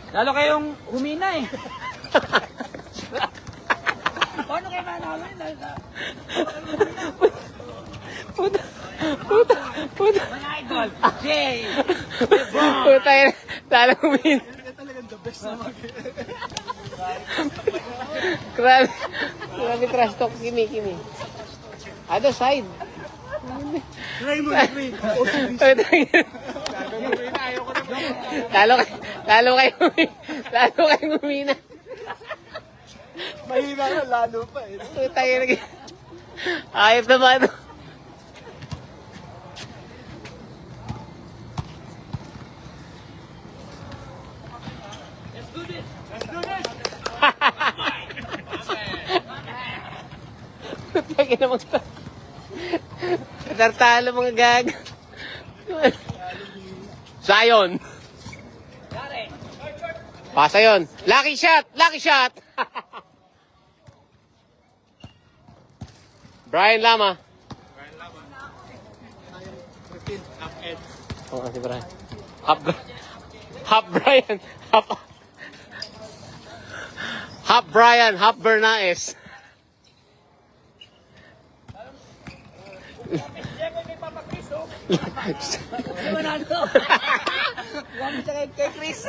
Lalo kayong humina eh. Paano kayo manalo yun? Puta. Mga idol, Jay! Puta yun. Lalo humina. Talagang the best na mag... Grabe trash talk. Kimi. Other side. Try mo na, Queen. Lalo kayo humina. Mahina ka, lalo pa eh. Puta yun. Ayop naman. Let's do this! Pagin naman ito. Tartalo mga gag. Zion. Pasa yun. Lucky shot! Brian Lama. Oo, si Brian. Half Brian, half Bernaes. Ano manalo? Huwag mo siya kay Chris.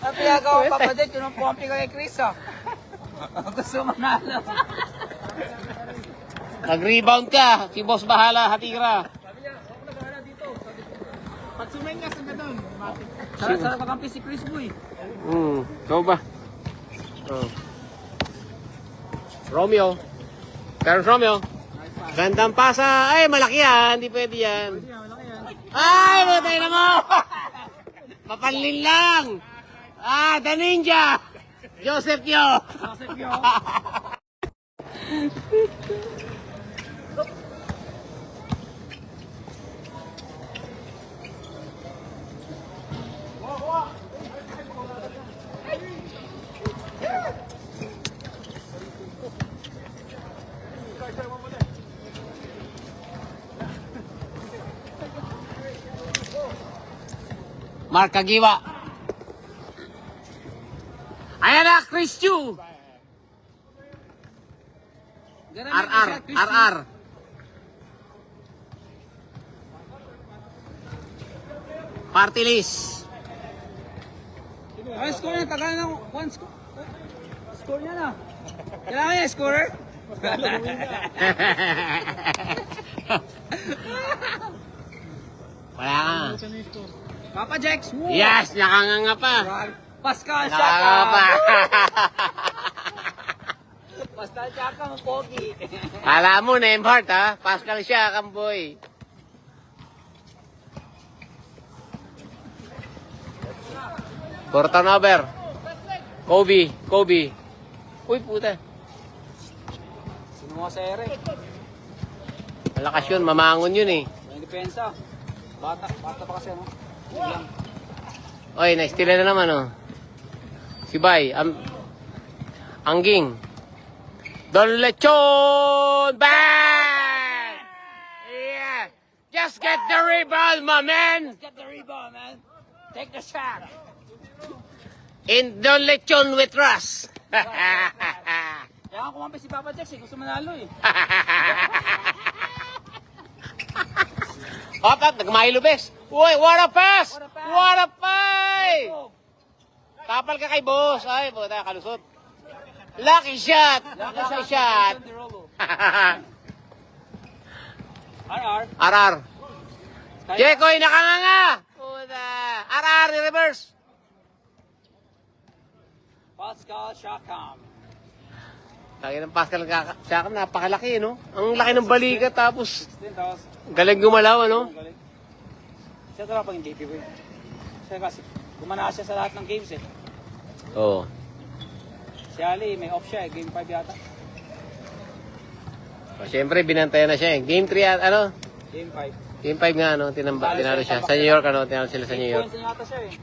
Ang pinagawa ko pa din, yung pompi ko kay Chris oh. Gusto manalo. Mag-rebound ka. Si boss bahala, hatira. Sabi niya, ako nag-ahala dito. Pag sumayin nga sa ganun, matik. Sarap kakampi si Chris Boy. Ikaw ba? Oh. Romeo. Terence Romeo. Gandang pasa. Ay, malaki yan. Hindi pwede yan. Malaki yan. Ay, matay na mo! Mapanlin lang! The Ninja! Joseph Yo! Mark Kagiwa. Ayan na, Chris Chu. RR. Party list. Ay, score na. Tagal na. One score. Score niya na. Kailangan niya, scorer. Wala ka. Papa Jax. Woo! Yes, nakanganga pa. Pascal Nakanganga pa. Siakam. Pascal Siakam, ang pogi. Kala mo, Nemhart ha? Pascal siya, kamboy. For turnover. Kobe. Uy, puta. Sino mo sa ere? Malakas yun, mamangon yun eh. Yung depensa. Bata pa kasi ano. Lang. Oy, na-steal na naman oh. Si Bay, Angging. Don Lechon! Bang! Yeah! Just get the rebound, my man! Get the rebound, man. Take the shot. In Don Lechon with Russ. Kaya kumampi si Papa Jax eh. Gusto manalo eh. Hop, nagmahilo bes. Uy, what a pass! What a pay! Tapal ka kay boss. Ay, puta, kalusot. Lucky shot! Lucky shot! RR. Jekoy, nakanganga! Puta. RR, reverse. Pascal Siakam. Lagi ng Pascal Siakam, napakalaki, no? Ang laki ng balikat, tapos 16,000. galing gumalaw, ano? Galing. Siya talaga pang MVP boy. Siya kasi gumana siya sa lahat ng games eh. Oo. Si Ali may off siya eh. Game 5 yata. Siyempre, binantayan na siya eh. Game 3 at ano? Game 5. Game 5 nga, ano? Tinalo siya. Sa New York, ano? Tinalo sila sa New 8 York. points na yata siya eh.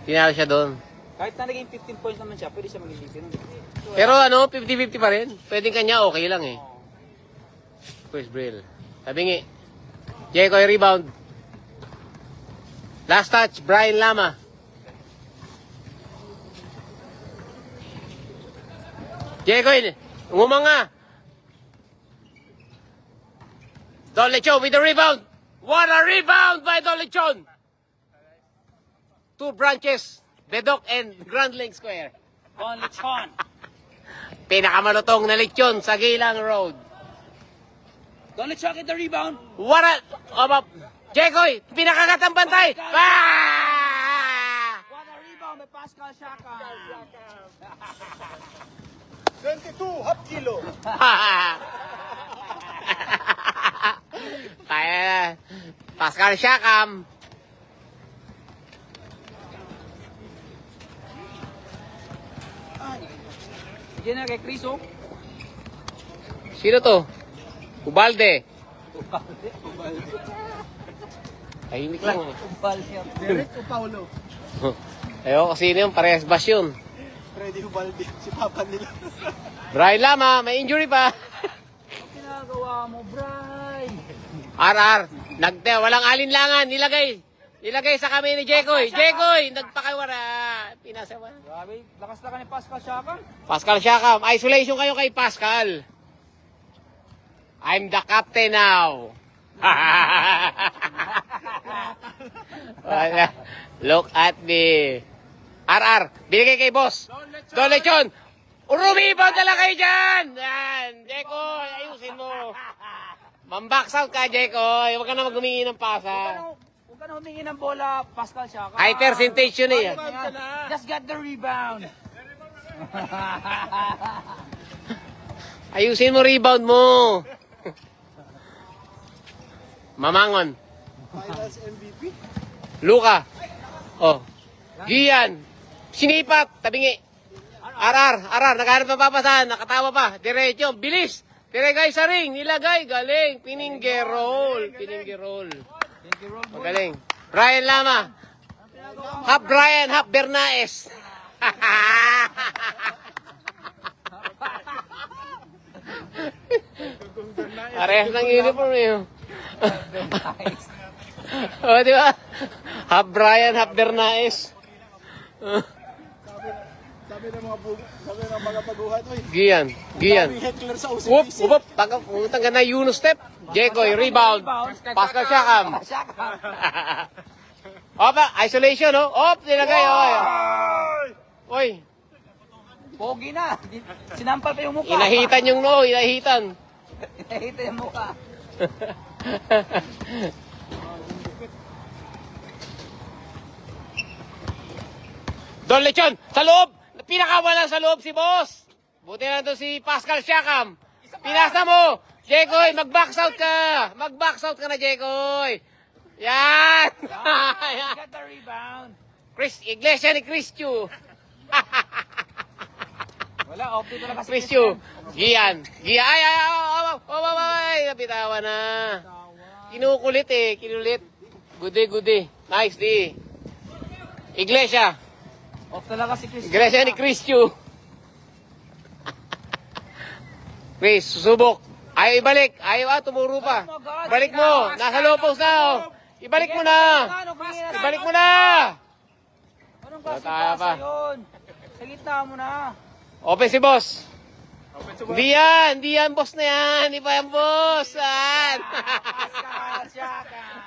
Tinalo siya doon. Kahit na naging 15 points naman siya, pwede siya mag MVP nun. Pero ano, 50-50 pa rin. Pwedeng kanya, okay lang eh. Chris Brill. Sabi nga, Jekoy rebound. Last touch, Brian Lama. Jekoy, umanga. Don Lechon with the rebound. What a rebound by Don Lechon. 2 branches, Bedok and Grand Lake Square. Don Lechon. Pinakamalutong na lechon sa Gilang Road. Don Lechon get the rebound. What a... Jekoy, pinakagat ang bantay. Ah! What a rebound by Pascal Siakam. 22, half kilo. Kaya, Pascal Siakam. Sige na kay Chris, oh. Sino to? Ubalde. Tahimik lang. Derek o Paulo? Ewan ko sino yun, parehas bas yun. Freddy Ubalde, si Papa nila. Brian Lama, may injury pa. Ang ginagawa mo, Bray? RR, walang alinlangan, nilagay sa kami ni Jekoy. Jekoy, nagpakawara. Pinasawa. Grabe, lakas na ka ni Pascal Siakam. Pascal Siakam, isolation kayo kay Pascal. I'm the captain now. Look at me. RR, binigay kay boss. Don Lechon. Rumibang na lang kayo dyan. Yan, Jekoy, ayusin mo. Mambox out ka, Jekoy. Huwag ka na maghumingi ng pasa. Huwag ka na humingi ng bola, Pascal Siakam. High percentage yun eh. Just got the rebound. Ayusin mo rebound mo. Mamangon. Finals MVP. Luka. Oh. Gian. Sinipat. Tabingi. RR. Naghanap ng papasahan. Nakatawa pa. Diretso. Bilis. Diregay sa ring. Nilagay. Galing. Piningerol. Magaling. Brian Lama. Half Brian, half Bernaes. Parehas ng uniform eh. O, di ba? Half Brian, half Bernaes. Sabi ng mga baguhan, oy. Gian. Daming heckler sa Whoop, OCPC. whoop. Putang ka na Yunus step. Jekoy, rebound. Pascal Siakam. Opa, isolation, oh. Op, nilagay, oh. Oy, Pogi na. Sinampal pa yung mukha. inahitan yung no, inahitan. Inahita yung mukha. Don Lechon, sa loob. Pinakawala sa loob si boss. Buti na doon si Pascal Siakam. Pinasa mo. Jekoy, mag-box out ka. Mag-box out ka na, Jekoy. Yan. Got the rebound. Chris, iglesia ni Chris Chu. Wala, off dito na kasi. Chris Chu. Gian. Ay, napitawan na. Kinukulit eh, kinulit. Gude. Nice, di. Iglesia. Off talaga si Chris. Iglesia ni Chris Chu. Chris, susubok. Ayaw ibalik. Ayaw tumuro pa. Ibalik mo. Nasa low post na. Oh. Ibalik mo na. Ibalik mo na. Anong klase Tayo pa. pasa yun? Sa gitna mo na. Open si boss. Hindi yan, boss na yan. Hindi pa yan, boss. Yan. Pascal Siakam.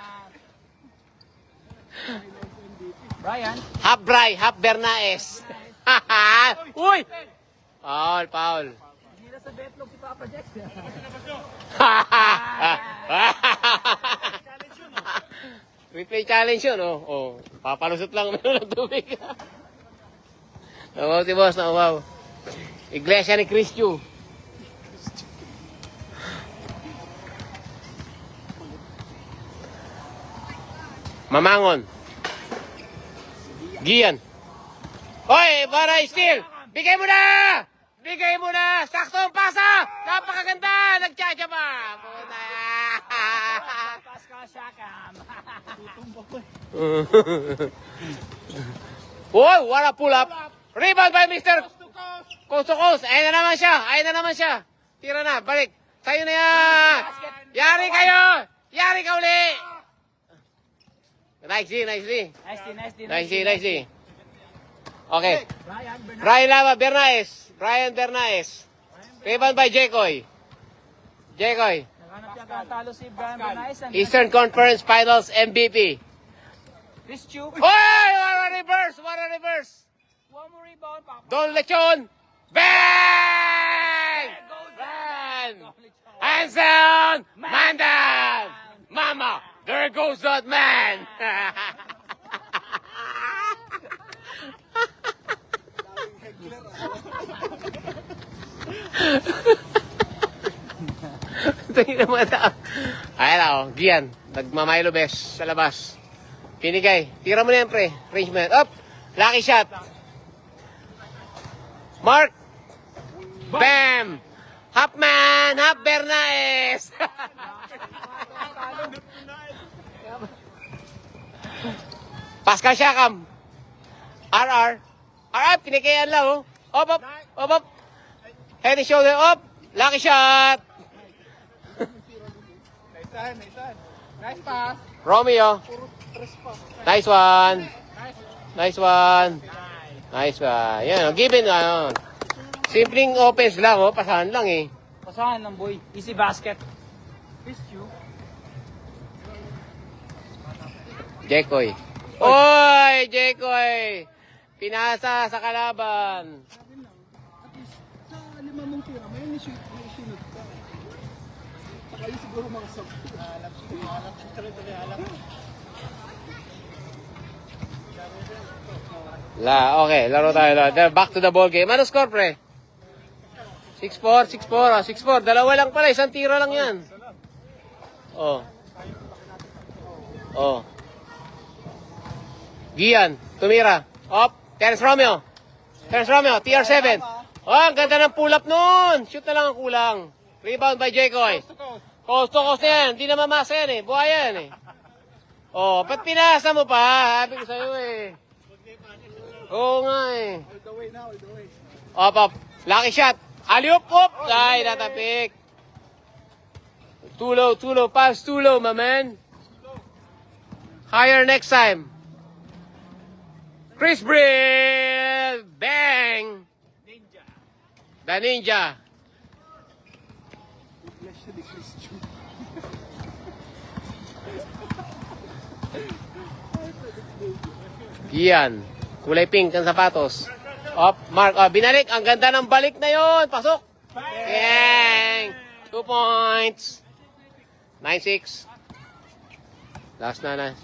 Brian. Half Bry, half Bernaes. Uy! Foul. Hindi na sa betlog si Papa Jex. Replay challenge yun, oh. Oh. Papalusot lang meron ng tubig. Nawaw si boss, nawaw. Iglesia ni Chris Chu. Mamangon. Gian. Hoy, para steal. Bigay mo na. Saktong pasa. Napakaganda. Nagchacha pa. Pascal Siakam. Whoa, what a pull up. Rebound by Mr. Coast to Coast. Ayun na naman siya. Tira na, balik. Sa'yo na yan. Yari ka uli. Nicely. Nice. Okay. Brian Lava, Bernaez. Brian Bernaez. Rebound by Jekoy. Naghanap yan talo si Brian Bernaez. Eastern Conference Finals MVP. Chris Chu. Oy! What a reverse! One more rebound. Don Lechon. Bang! Bang! Hands down! Man down! Mama! There goes that man! Ito yung naman tao. Ayan ako, Gian. Nagmamaylo best sa labas. Pinigay. Tira mo na yan, pre. Range man. Up! Lucky shot. Mark! Bam! Half man! Half Bernaez! Pascal Siakam. RR. Pinikayan lang, oh. Up. Head and shoulder, up. Lucky shot. Nice pass. Romeo. Nice one. Yan, given, simpleng offense lang, oh. Pasahan lang, eh. Pasahan ng boy. Easy basket. Chris Chu. Jekoy. Oy, Jekoy. Pinasa sa kalaban. At least, sa 5 mong tira, may shoot ka. Saka yun siguro mga sab. Alam Okay, laro tayo. Back to the ball game. Ano score, pre? 6-4. 6-4. Dalawa lang pala. Isang tira lang yan. Oh. Gian, tumira. Up. Terence Romeo, TR7. Oh, ang ganda ng pull-up nun. Shoot na lang ang kulang. Rebound by Jekoy. Coast to coast na yan. Hindi na mamasa yan, eh. Buhay yan, eh. Oh, ba't pinasa mo pa? Sabi ko sa'yo, eh. Oo nga, eh. All the way. Up. Lucky shot. Alley-oop. Ay, natapik. Too low. Pass too low, my man. Higher next time. Chris Brill! Bang! The Ninja. Gian. Kulay pink ang sapatos. Up, Mark. Binalik. Ang ganda ng balik na yon. Pasok. Bang! 2 points. 9-6. Last na.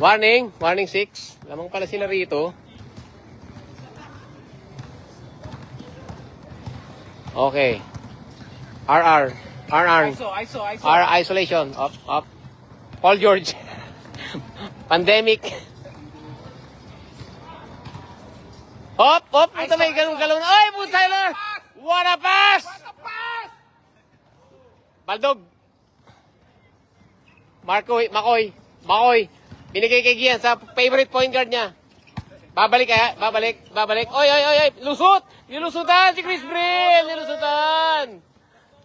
Warning 6. Lamang pala sila rito. Okay. RR. ISO. R isolation. Up. Paul George. Pandemic. Up. Puta may galong. Ay, puta na. What a pass! Baldog. Makoy. Binigay kay Gian sa favorite point guard niya. Babalik. Oy. Lusot! Nilusutan si Chris Brill!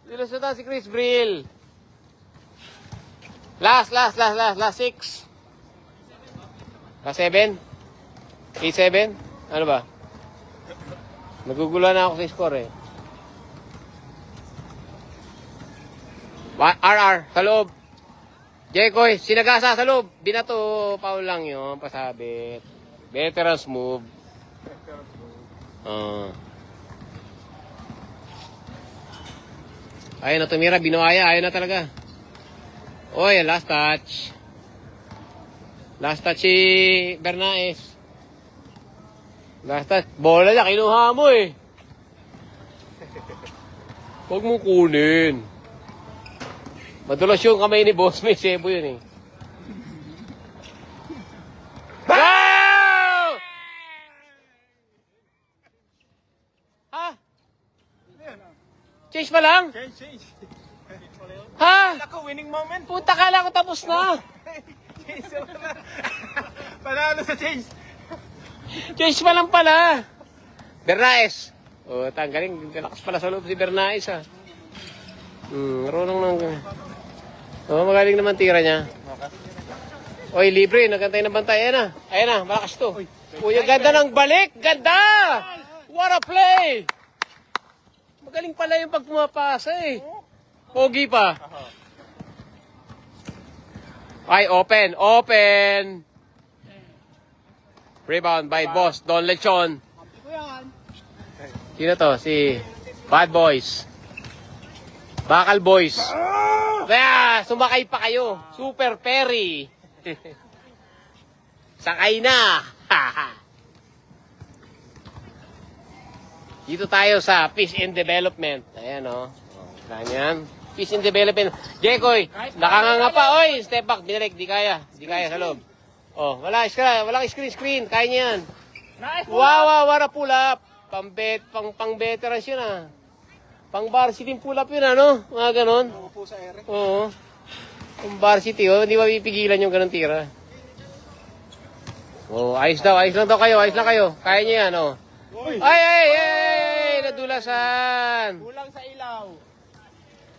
Nilusutan si Chris Brill. Last 6. Last 7. 8-7. Ano ba? Naguguluhan na ako sa score, eh. RR, sa loob. Jekoy, sinagasa sa loob. Binato, foul lang yun. Pasabit. Veterans move. Ayaw na tumira, binuhaya. Ayaw na talaga. Oy, last touch. Last touch si Bernaez. Last touch. Bola niya, kinuha mo, eh. Huwag mo kunin. Madulas yung kamay ni Boss May Sebo yun, eh. Wow! Ha? Change pa lang? Change. Ha? Ako, winning moment. Puta, kala ko tapos na. Panalo sa change. Change pa lang pala. Bernaez. O, galing. Lakas pala sa loob si Bernaez, ha. Marunong lang. Magaling naman tira niya. Oy, libre. Nagantay ng bantay. Ayan na. Ayan na. Malakas to. Uy, ang ganda ng balik. Ganda! What a play! Magaling pala yung pag pumapasa eh. Pogi pa. Ay, open. Open. Rebound by Boss Don Lechon. Happy ko yan. Sino to? Si Bad Boys. Bakal Boys. Kaya, sumakay pa kayo. Super Perry. Sakay na. Dito tayo sa Peace and Development. Ayan o. Ganyan. Peace and Development. Jekoy, nakanganga pa. Oy, step back. Binalik. Di kaya. Di kaya sa loob. Oh, wala screen. Kaya niya yan. Wow, what a pull up. Pang veterans yun ah. Pang varsity pull up yun ano. Mga ganon. Upo sa ere. Oo. Pang varsity oh. Hindi mapipigilan yung ganon tira. Oh, ayos lang daw kayo. Ayos lang kayo. Kaya niya yan oh. Ay! Nadulasan. Kulang sa ilaw.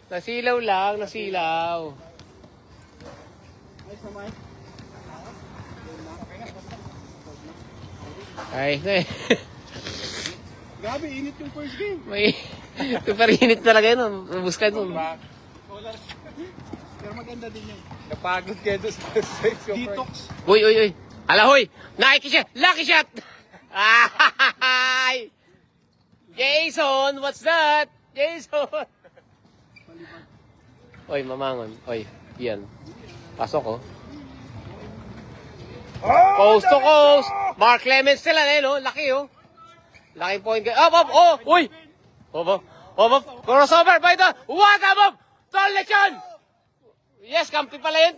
Nasilaw lang, nasilaw. Ayos na, Mike. Ay, Grabe, init yung first game. may super init talaga yun. Mabuskan mo. Pero maganda din yun. Napagod kayo doon sa sex ko. Detox. Uy. Alahoy! Nike shot! Lucky shot! Ay! Jason! What's that? Jason! Oy, mamangon. Oy, yan. Pasok oh. Coast to coast! Mark Clemens sila eh, no? Laki oh. Laki point. Up! Uy! Up! Crossover by the... What a move! Don Lechon! Yes, kampi pala yun.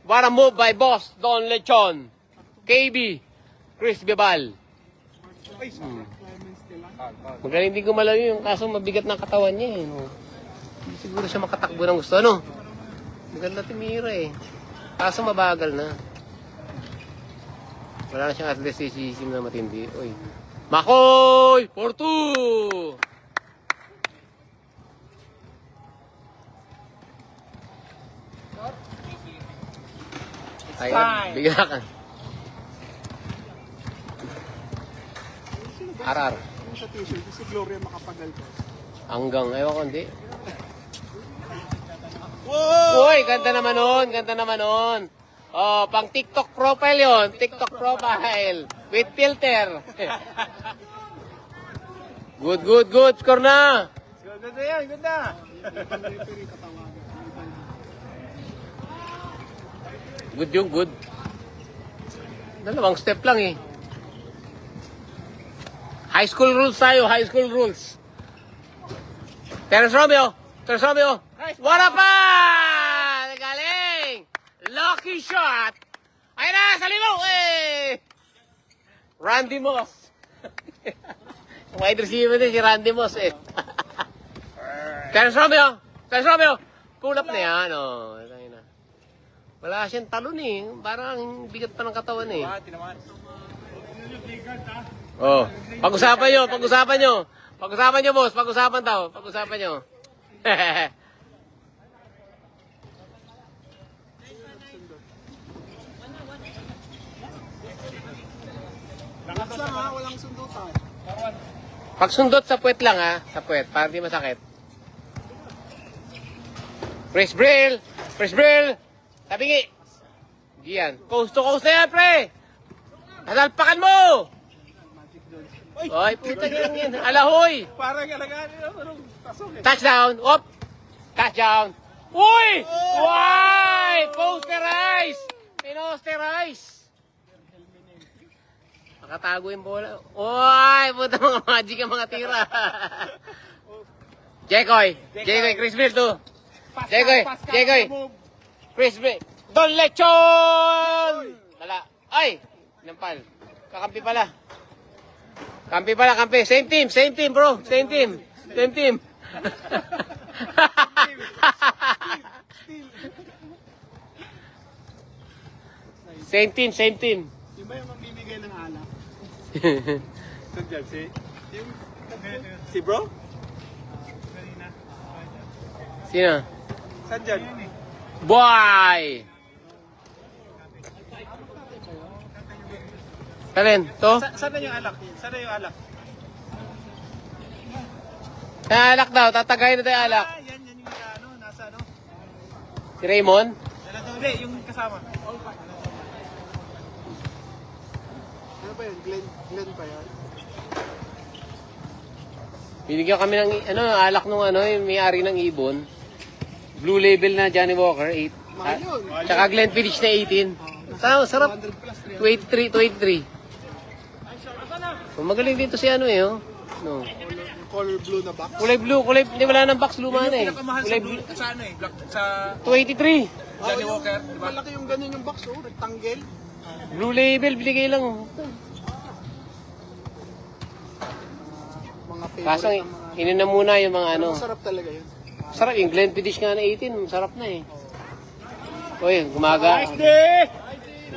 What a move by Boss Don Lechon. KB. Chris Bebal. Magaling din gumalaw yun. Kaso mabigat ng katawan niya eh. No? Hindi siguro siya makatakbo ng gusto. Ano? Maganda timira eh. Kaso mabagal na. Wala na siyang athleticism na matindi. Uy. Makoy! 4-2! Ayan, bigla ka. Arar. Yung sa t-shirt, si Gloria makapagal ko. Hanggang, ewan ko, hindi. Uy, ganda naman nun. Oh, pang TikTok profile yon, TikTok profile. With filter. Good. Score na. Ganda yan, ganda. Ibang referee katawagan. Good yung good. Dalawang step lang eh. High school rules tayo, high school rules. Terence Romeo. What up pa? Galing. Lucky shot. Ayun na, sa limaw eh. Randy Moss. Wide receiver din si Randy Moss eh. Terence Romeo. Pull up na yan. Oh. Wala siyang talon eh. Parang bigat pa ng katawan eh. Oh. Pag-usapan nyo, boss. Pag-usapan nyo. Lakas lang ha, walang sundutan. Pagsundot sa puwet lang ha. Sa puwet, para di masakit. Fresh drill. Tabingi. Diyan. Coast to coast na yan, pre. Nasalpakan mo. Oy, puta yan. Alahoy. Parang alagaan nila, parang tasok eh. Touchdown. Touchdown. Uy! Why? Posterize. Nakatago yung bola. Uy! Puta mga magic ang mga tira. Jekoy, Chris Bill to. Jekoy. Chris Bill. Don Lechon! Wala. Ay! Nampal. Kakampi pala. Kampi. Same team, bro. Same team. Same team. Yung ba yung mamimigay ng alak? Saan Si bro? Sino? dyan? Boy! Talin, to? Saan na yung alak? Saan na yung alak? Alak daw, tatagayin na tayo alak. Yan yung ano, nasa ano? Si Raymond? Hindi, yung kasama. Ano ba yun? Glenn pa yan? Binigyan kami ng alak nung yung may-ari ng Ibon. Blue label na Johnny Walker, 8. Mahal yun. Tsaka Glenfiddich na 18. Sarap. 23, 23. Magaling dito si No. Color blue na box. Kulay blue, hindi wala nang box, luma na eh. Pinakamahal Kulay blue. sa ano eh, black, sa 23. Johnny Walker, di ba? Malaki yung ganun yung box, oh, rectangle. Blue label, binigay lang. Mga favorite Kaso, ng mga inin na muna yung mga Masarap talaga yun. Sarap, yung Glenfiddich nga na 18, sarap na eh. Uy,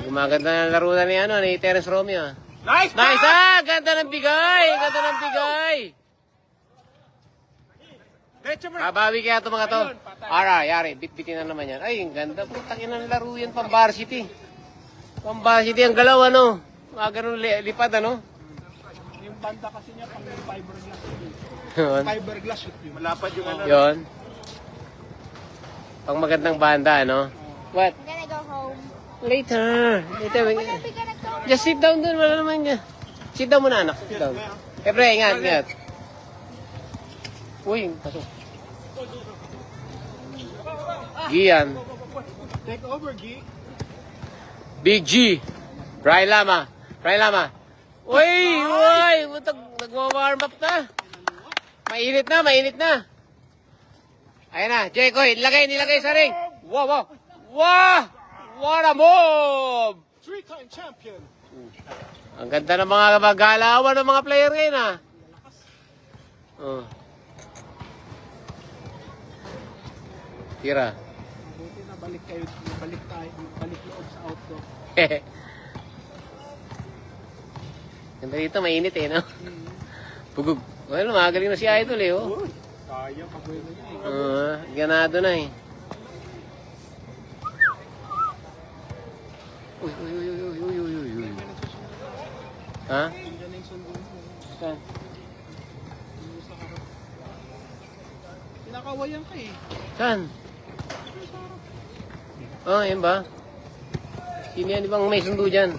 gumaganda na laro na ni Terence Romeo. Nice! Nice ganda ng bigay! Ganda ng bigay! Babawi kaya ito mga to. Yari, bit-bitin na naman yan. Ay, ang ganda. Putang ina ng laro yan, pang-varsity. Pang-varsity, ang galaw mga ganun lipad Yung banda kasi niya pang fiberglass. Yun. Fiberglass yun. Malapad yung ano. Yun. Pang magandang banda, What? I'm gonna go home. Later. When are we gonna go? Just sit down dun, wala naman niya. Sit down muna, anak. Sit down. Siyempre, ingat. Uy, pasok. Gian. Take over, G. Big G. Brian Lama. Uy! Nagwa-warm up na. Mainit na. Ayan na, Jekoy, nilagay sa ring. Wow! What a move! 3-time champion. Ang ganda ng mga galawan ng mga player ngayon, Oh. Tira. Buti na balik loob sa outdoor. Ganda dito, mainit Pugog. Well, magaling na si Idol Kaya, pabuelo niya. Ganado na Uy. Ha? Yan yung sundo mo. Saan? Kinakawayan ka eh. Saan? Yan ba? Sino yan? Ibang may sundo dyan?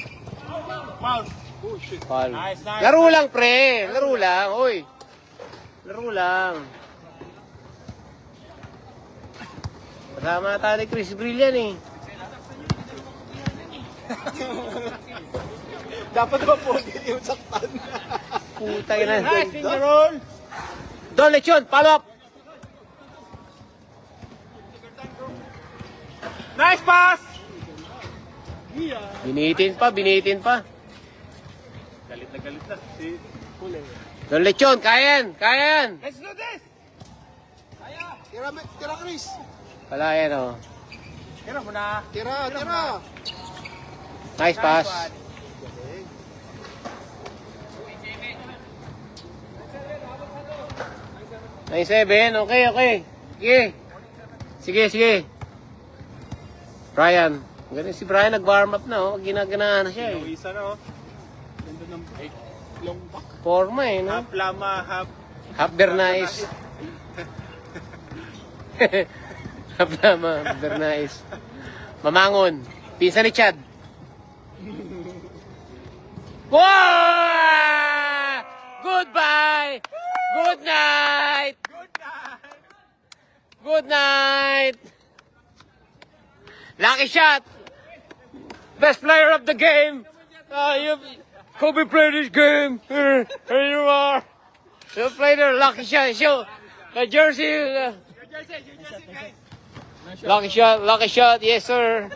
Foul. Oh, shit. Paul. Nice. Laro lang, pre. Laro lang. Uy. Laro lang. Kasama tayo ni Chris Brillian Dapat ba po yung saktan? Puta na. Nice, in the roll. Don Lechon, follow up. Nice pass! Binitin pa. Galit na si Kulay. Don Lechon, kaya yan. Let's do this! Tira, Chris. Wala yan, Tira mo na. Tira. Nice pass. Nice 7, okay. Sige. Brian. Ganun si Brian nag-warm up na, ginaganahan na siya Isa na, Ganda ng long back. Forma no? Half Lama, half... Half Bernays. Half Lama, half Bernays. Mamangon. Pinsan ni Chad. Wow! Goodbye! Good night! Lucky shot! Best player of the game! Kobe played this game! Here you are! You played a lucky shot! Show the jersey! Lucky shot, yes sir!